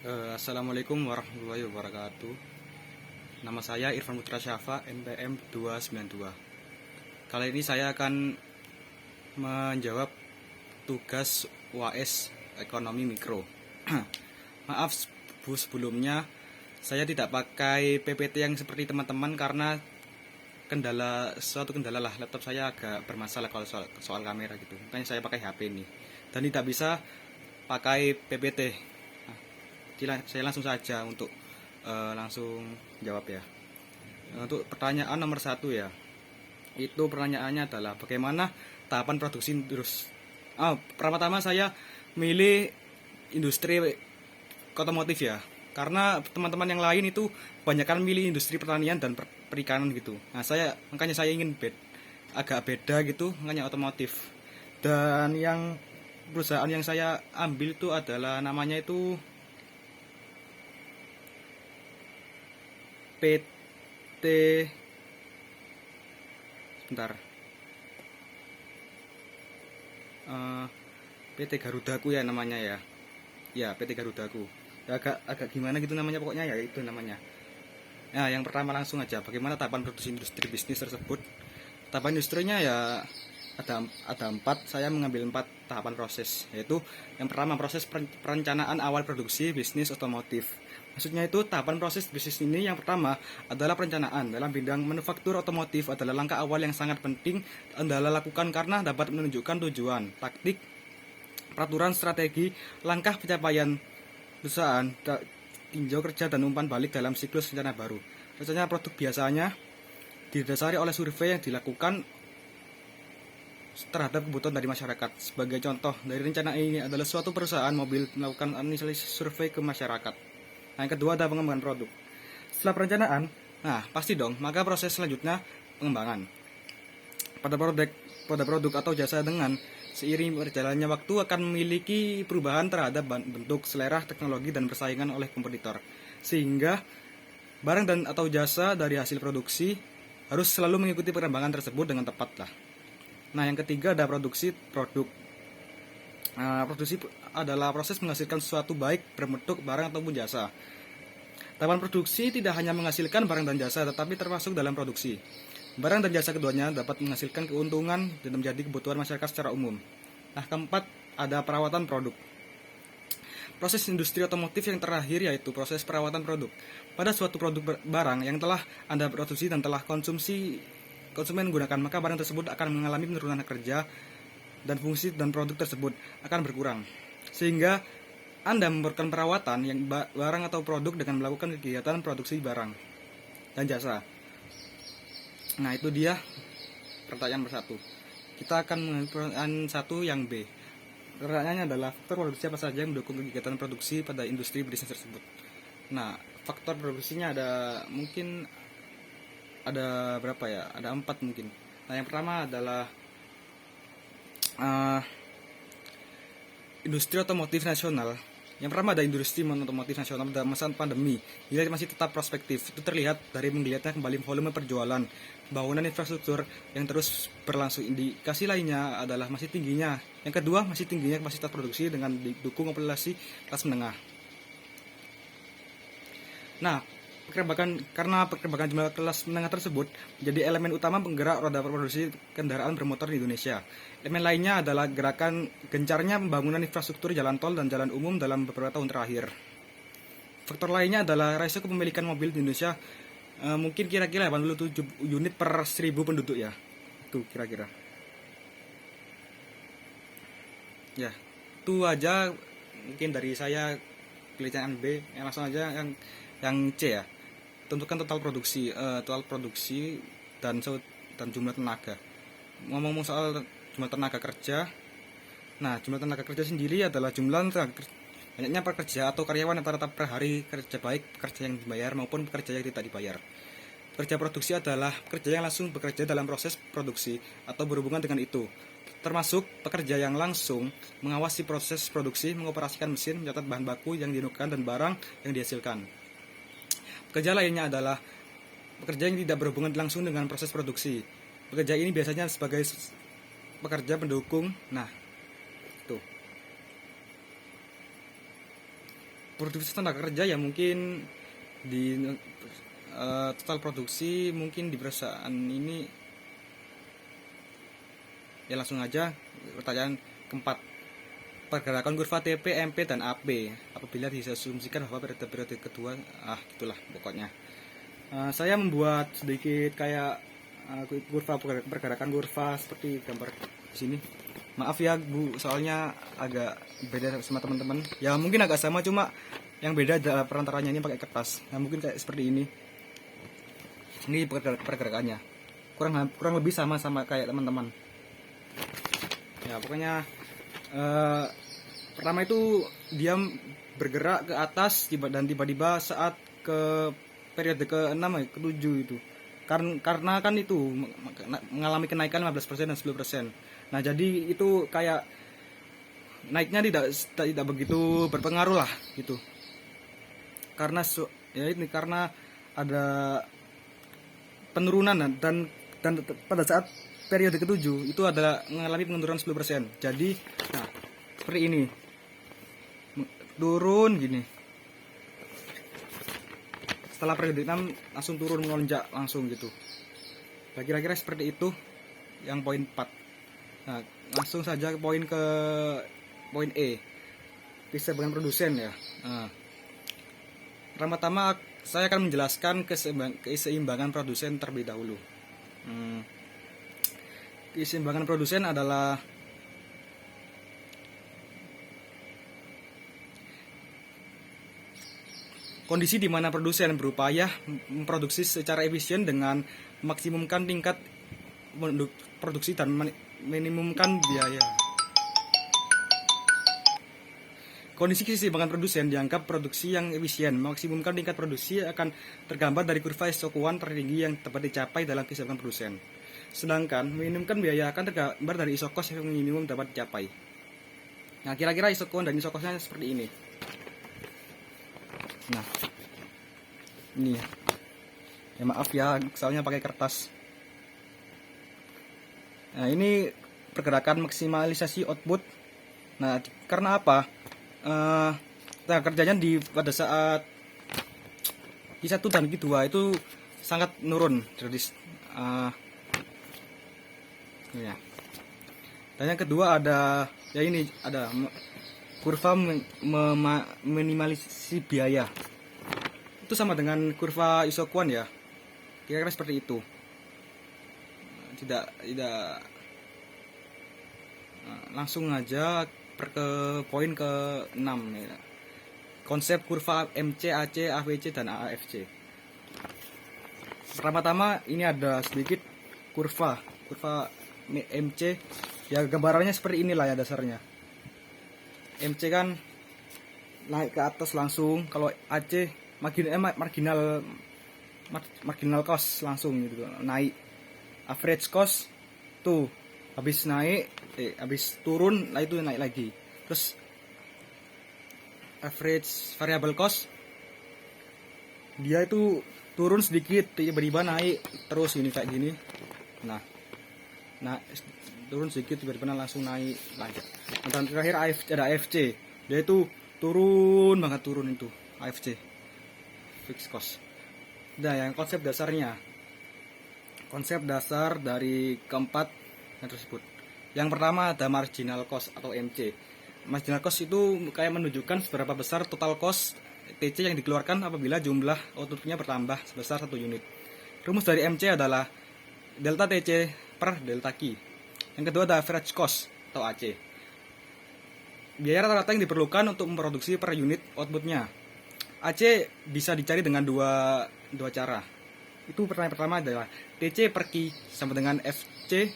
Assalamualaikum warahmatullahi wabarakatuh. Nama saya Irfan Putra Syafa, NPM 292. Kali ini saya akan menjawab tugas UAS Ekonomi Mikro. Maaf Bu, sebelumnya saya tidak pakai PPT yang seperti teman-teman karena suatu kendala lah, laptop saya agak bermasalah kalau soal kamera gitu. Makanya saya pakai HP ini dan tidak bisa pakai PPT. Saya langsung saja untuk langsung jawab ya. Untuk pertanyaan nomor 1 ya, itu pertanyaannya adalah bagaimana tahapan produksi pertama-tama saya milih industri otomotif ya, karena teman-teman yang lain itu kebanyakan milih industri pertanian dan perikanan gitu. Nah makanya saya ingin agak beda gitu, makanya otomotif. Dan yang perusahaan yang saya ambil itu adalah namanya itu PT sebentar PT Garudaku ya namanya ya. Ya, PT Garudaku. Agak gimana gitu namanya, pokoknya ya itu namanya. Nah, yang pertama langsung aja, bagaimana tahapan produksi industri bisnis tersebut? Tahapan industrinya ya ada 4. Saya mengambil 4 tahapan proses, yaitu yang pertama proses perencanaan awal produksi bisnis otomotif. Maksudnya itu tahapan proses bisnis ini yang pertama adalah perencanaan. Dalam bidang manufaktur otomotif adalah langkah awal yang sangat penting Anda lakukan karena dapat menunjukkan tujuan, taktik, peraturan, strategi, langkah pencapaian perusahaan, tinjau kerja dan umpan balik dalam siklus rencana baru. Rencana produk biasanya didasari oleh survei yang dilakukan terhadap kebutuhan dari masyarakat. Sebagai contoh dari rencana ini adalah suatu perusahaan mobil melakukan analisis survei ke masyarakat. Nah, yang kedua ada pengembangan produk. Setelah perencanaan, pasti dong, maka proses selanjutnya pengembangan. Pada produk atau jasa dengan seiring berjalannya waktu akan memiliki perubahan terhadap bentuk, selera, teknologi, dan persaingan oleh kompetitor. Sehingga barang dan atau jasa dari hasil produksi harus selalu mengikuti perkembangan tersebut dengan tepat lah. Nah, yang ketiga ada produksi produk. Produksi adalah proses menghasilkan sesuatu baik berbentuk barang ataupun jasa. Tahapan produksi tidak hanya menghasilkan barang dan jasa, tetapi termasuk dalam produksi. Barang dan jasa keduanya dapat menghasilkan keuntungan dan menjadi kebutuhan masyarakat secara umum. Nah, keempat ada perawatan produk. Proses industri otomotif yang terakhir yaitu proses perawatan produk. Pada suatu produk barang yang telah Anda produksi dan telah konsumen menggunakan, maka barang tersebut akan mengalami penurunan kerja dan fungsi dan produk tersebut akan berkurang. Sehingga Anda memerlukan perawatan yang barang atau produk dengan melakukan kegiatan produksi barang dan jasa. Nah, itu dia pertanyaan bersatu. Kita akan mengambil pertanyaan 1 yang B. Pertanyaannya adalah faktor produksi apa saja yang mendukung kegiatan produksi pada industri bisnis tersebut. Nah, faktor produksinya mungkin ada berapa ya? Ada 4 mungkin. Nah, yang pertama adalah industri otomotif nasional. Yang pertama ada industri otomotif nasional pada masa pandemi. Bila masih tetap prospektif, itu terlihat dari menggeliatnya kembali volume perjualan, bangunan infrastruktur yang terus berlangsung. Indikasi lainnya adalah masih tingginya. Yang kedua, masih tingginya kapasitas produksi dengan didukung populasi kelas menengah. Nah, karena perkembangan jumlah kelas menengah tersebut menjadi elemen utama penggerak roda produksi kendaraan bermotor di Indonesia. Elemen lainnya adalah gencarnya pembangunan infrastruktur jalan tol dan jalan umum dalam beberapa tahun terakhir. Faktor lainnya adalah rasio kepemilikan mobil di Indonesia mungkin kira-kira 87 unit per 1000 penduduk ya. Itu kira-kira. Ya, itu aja mungkin dari saya pilihan B. Langsung aja yang C ya. Tentukan total produksi dan jumlah tenaga. Ngomong soal jumlah tenaga kerja. Nah, jumlah tenaga kerja sendiri adalah jumlah banyaknya pekerja atau karyawan rata-rata per hari kerja, baik pekerja yang dibayar maupun pekerja yang tidak dibayar. Pekerja produksi adalah pekerja yang langsung bekerja dalam proses produksi atau berhubungan dengan itu, termasuk pekerja yang langsung mengawasi proses produksi, mengoperasikan mesin, mencatat bahan baku yang dinukarkan dan barang yang dihasilkan. Pekerja lainnya adalah pekerja yang tidak berhubungan langsung dengan proses produksi. Pekerja ini biasanya sebagai pekerja pendukung. Nah, itu. produktivitas tenaga kerja ya mungkin di total produksi mungkin di perusahaan ini ya langsung aja pertanyaan keempat, pergerakan kurva TP, MP, dan AP apabila diasumsikan bahwa periode kedua gitulah pokoknya. Saya membuat sedikit kayak kurva pergerakan kurva seperti gambar di sini. Maaf ya Bu, soalnya agak beda sama teman-teman. Ya mungkin agak sama, cuma yang beda adalah perantaranya ini pakai kertas. Nah mungkin kayak seperti ini. Ini pergerakannya. Kurang lebih sama kayak teman-teman. Ya pokoknya pertama itu dia bergerak ke atas dan tiba-tiba saat ke periode ke-6 ke-7 itu. Karena kan itu mengalami kenaikan 15% dan 10%. Nah, jadi itu kayak naiknya tidak begitu berpengaruh lah gitu. Karena karena ada penurunan dan pada saat periode ke-7 itu adalah mengalami penurunan 10%. Jadi, nah, seperti ini. Turun gini. Setelah periode 6 langsung turun melonjak langsung gitu. Nah, kira-kira seperti itu yang poin 4. Nah, langsung saja ke poin E. Keseimbangan produsen ya. Nah, pertama-tama saya akan menjelaskan keseimbangan produsen terlebih dahulu. Keseimbangan produsen adalah kondisi di mana produsen berupaya memproduksi secara efisien dengan maksimumkan tingkat produksi dan minimumkan biaya. Kondisi keseimbangan produsen dianggap produksi yang efisien. Maksimumkan tingkat produksi akan tergambar dari kurva Isokuan tertinggi yang dapat dicapai dalam keseimbangan produsen. Sedangkan minimumkan biaya akan tergambar dari isokos yang minimum dapat dicapai. Nah, kira-kira Isokuan dan isokosnya seperti ini. Nah, ini ya maaf ya, soalnya pakai kertas. Nah, ini pergerakan maksimalisasi output. Nah, karena apa? Kerjanya pada saat Q1 dan Q2 itu sangat menurun. Jadi, ya. Dan yang kedua ada kurva minimalisasi biaya. Itu sama dengan kurva Isokuan ya. Kira-kira seperti itu. Tidak langsung aja ke poin ke-6 ya. Konsep kurva MC, AC, AVC, dan AFC. Pertama-tama ini ada sedikit kurva MC ya, gambarannya seperti inilah ya dasarnya. MC kan naik ke atas langsung, kalau AC marginal cost langsung gitu, naik. Average cost tuh habis turun, lah itu naik lagi. Terus average variable cost dia itu turun sedikit, tiba-tiba naik terus gini kayak gini. Nah turun sedikit tiba-tiba langsung naik lagi. Dan terakhir ada AFC, dia itu turun itu AFC, fixed cost. Nah, yang konsep dasar dari keempat yang tersebut. Yang pertama ada marginal cost atau MC. Marginal cost itu kayak menunjukkan seberapa besar total cost TC yang dikeluarkan apabila jumlah outputnya bertambah sebesar 1 unit. Rumus dari MC adalah delta TC per delta Q. Yang kedua ada average cost atau AC. Biaya rata-rata yang diperlukan untuk memproduksi per unit outputnya. AC bisa dicari dengan dua cara. Itu pertama adalah TC per Q sama dengan FC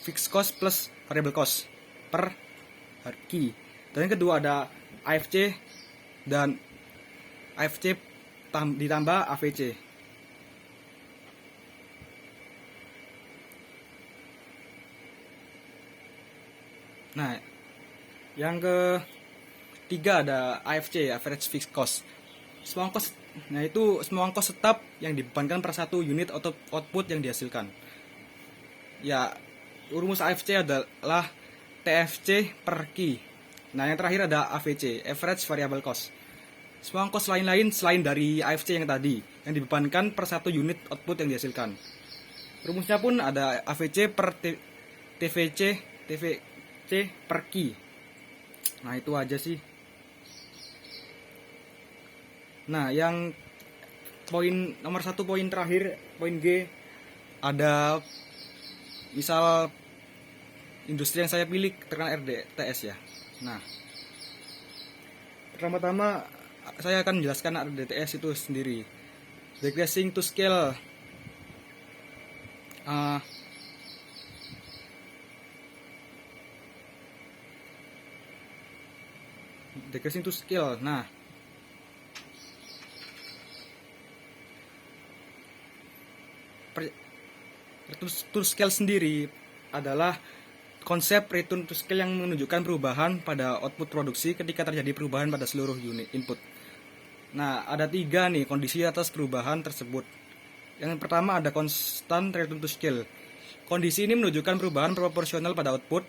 fixed cost plus variable cost per Q. Dan yang kedua ada AFC dan AFC ditambah AVC. Nah, yang ketiga ada AFC, average fixed cost. Semua ongkos, semua ongkos tetap yang dibebankan per satu unit output yang dihasilkan. Ya, rumus AFC adalah TFC per Q. Nah, yang terakhir ada AVC, Average Variable Cost. Semua ongkos lain-lain selain dari AFC yang tadi, yang dibebankan per satu unit output yang dihasilkan. Rumusnya pun ada AVC per TVC per Q. Nah, itu aja sih. Nah, yang poin nomor 1 poin terakhir, poin G, ada misal industri yang saya pilih terkena RDTS ya. Nah, pertama-tama saya akan menjelaskan RDTS itu sendiri. Decreasing to scale. Decreasing to scale. Nah, return to scale sendiri adalah konsep return to scale yang menunjukkan perubahan pada output produksi ketika terjadi perubahan pada seluruh unit input. Nah, ada 3 nih kondisi atas perubahan tersebut. Yang pertama ada constant return to scale. Kondisi ini menunjukkan perubahan proporsional pada output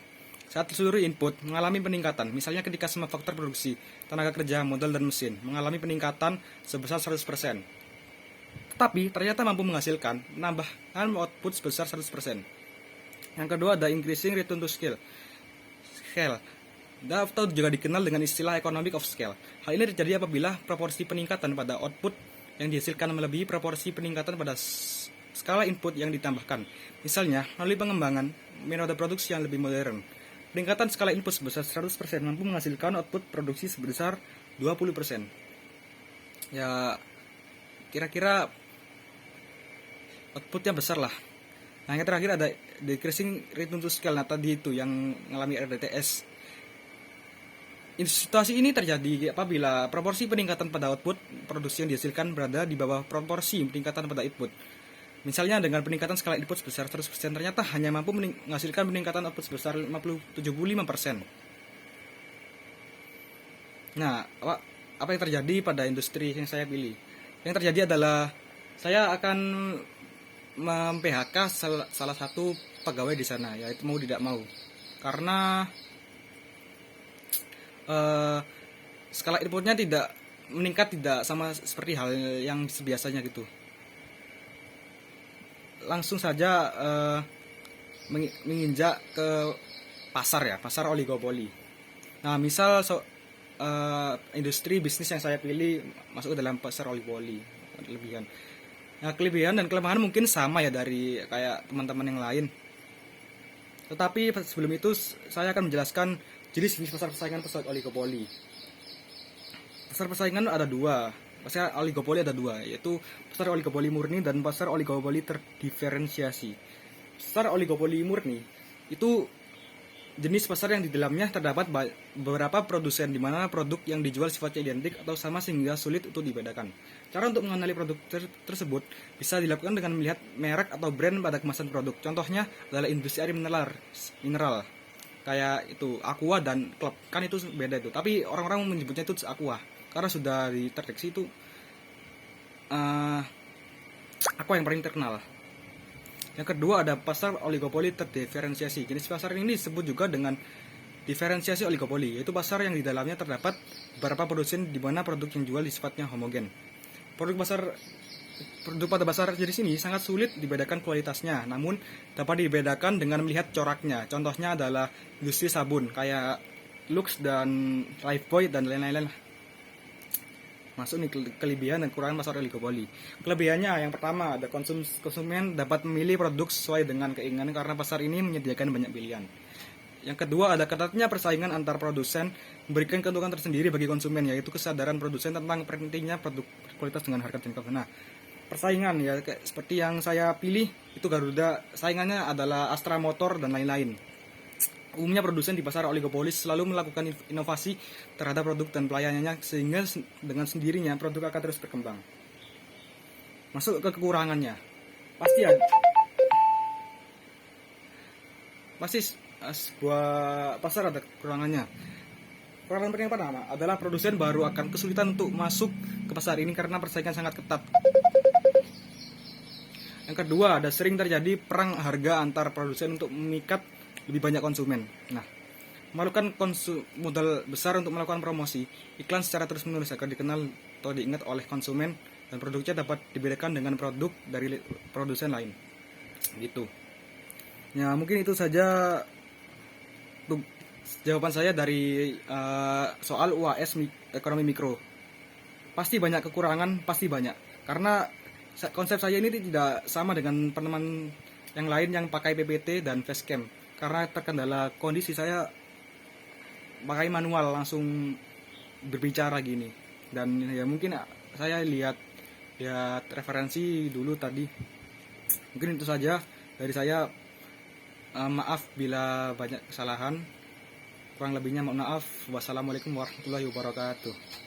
saat seluruh input mengalami peningkatan. Misalnya ketika semua faktor produksi, tenaga kerja, modal, dan mesin mengalami peningkatan sebesar 100%. Tetapi ternyata mampu menghasilkan penambahan output sebesar 100%. Yang kedua ada increasing return to scale. Atau juga dikenal dengan istilah economic of scale. Hal ini terjadi apabila proporsi peningkatan pada output yang dihasilkan melebihi proporsi peningkatan pada skala input yang ditambahkan. Misalnya, melalui pengembangan metode produksi yang lebih modern. Peningkatan skala input sebesar 100% mampu menghasilkan output produksi sebesar 20%. Ya, kira-kira outputnya besar lah. Nah, yang terakhir ada decreasing return to scale. Nah, tadi itu yang mengalami RDTS. Situasi ini terjadi apabila proporsi peningkatan pada output produksi yang dihasilkan berada di bawah proporsi peningkatan pada input. Misalnya dengan peningkatan skala input sebesar 100% ternyata hanya mampu menghasilkan peningkatan output sebesar 75%. Nah, apa yang terjadi pada industri yang saya pilih? Yang terjadi adalah saya akan mem-PHK salah satu pegawai di sana, yaitu mau tidak mau. Karena skala inputnya tidak meningkat, tidak sama seperti hal yang biasanya gitu. Langsung saja menginjak ke pasar ya, pasar oligopoli. Nah, misal industri bisnis yang saya pilih masuk ke dalam pasar oligopoli. Nah, kelebihan dan kelemahan mungkin sama ya dari kayak teman-teman yang lain. Tetapi sebelum itu saya akan menjelaskan jenis pasar persaingan pasar oligopoli. Pasar persaingan ada 2. Pasar oligopoli ada 2, yaitu pasar oligopoli murni dan pasar oligopoli terdiferensiasi. Pasar oligopoli murni itu jenis pasar yang di dalamnya terdapat beberapa produsen di mana produk yang dijual sifatnya identik atau sama sehingga sulit untuk dibedakan. Cara untuk mengenali produk tersebut bisa dilakukan dengan melihat merek atau brand pada kemasan produk. Contohnya adalah industri air mineral. Kayak itu Aqua dan Club, kan itu beda itu. Tapi orang-orang menyebutnya itu Aqua karena sudah diterdeteksi itu Aqua yang paling terkenal. Yang kedua ada pasar oligopoli terdiferensiasi. Jenis pasar ini disebut juga dengan diferensiasi oligopoli, yaitu pasar yang di dalamnya terdapat beberapa produsen di mana produk yang dijual sifatnya homogen. Produk pada pasar jenis ini sangat sulit dibedakan kualitasnya, namun dapat dibedakan dengan melihat coraknya. Contohnya adalah industri sabun kayak Lux dan Lifebuoy dan lain-lain. Masuk nih kelebihan dan kekurangan pasar oligopoli. Kelebihannya yang pertama ada konsumen dapat memilih produk sesuai dengan keinginan karena pasar ini menyediakan banyak pilihan. Yang kedua ada ketatnya persaingan antar produsen memberikan keuntungan tersendiri bagi konsumen, yaitu kesadaran produsen tentang pentingnya produk kualitas dengan harga terjangkau. Nah, persaingan ya kayak seperti yang saya pilih itu Garuda, saingannya adalah Astra Motor dan lain-lain. Umumnya produsen di pasar oligopoli selalu melakukan inovasi terhadap produk dan pelayanannya sehingga dengan sendirinya produk akan terus berkembang. Masuk ke kekurangannya. Pasti sebuah pasar ada kekurangannya. Kekurangan yang pertama adalah produsen baru akan kesulitan untuk masuk ke pasar ini karena persaingan sangat ketat. Yang kedua ada sering terjadi perang harga antar produsen untuk memikat lebih banyak konsumen. Nah, memerlukan modal besar untuk melakukan promosi. Iklan secara terus-menerus agar dikenal atau diingat oleh konsumen dan produknya dapat dibedakan dengan produk dari produsen lain. Gitu. Ya, mungkin itu saja untuk jawaban saya dari soal UAS ekonomi mikro. Pasti banyak kekurangan, pasti banyak. Karena konsep saya ini tidak sama dengan teman-teman yang lain yang pakai PPT dan facecam. Karena terkendala kondisi saya pakai manual langsung berbicara gini. Dan ya mungkin saya lihat referensi dulu tadi. Mungkin itu saja dari saya. Maaf bila banyak kesalahan. Kurang lebihnya mohon maaf. Wassalamualaikum warahmatullahi wabarakatuh.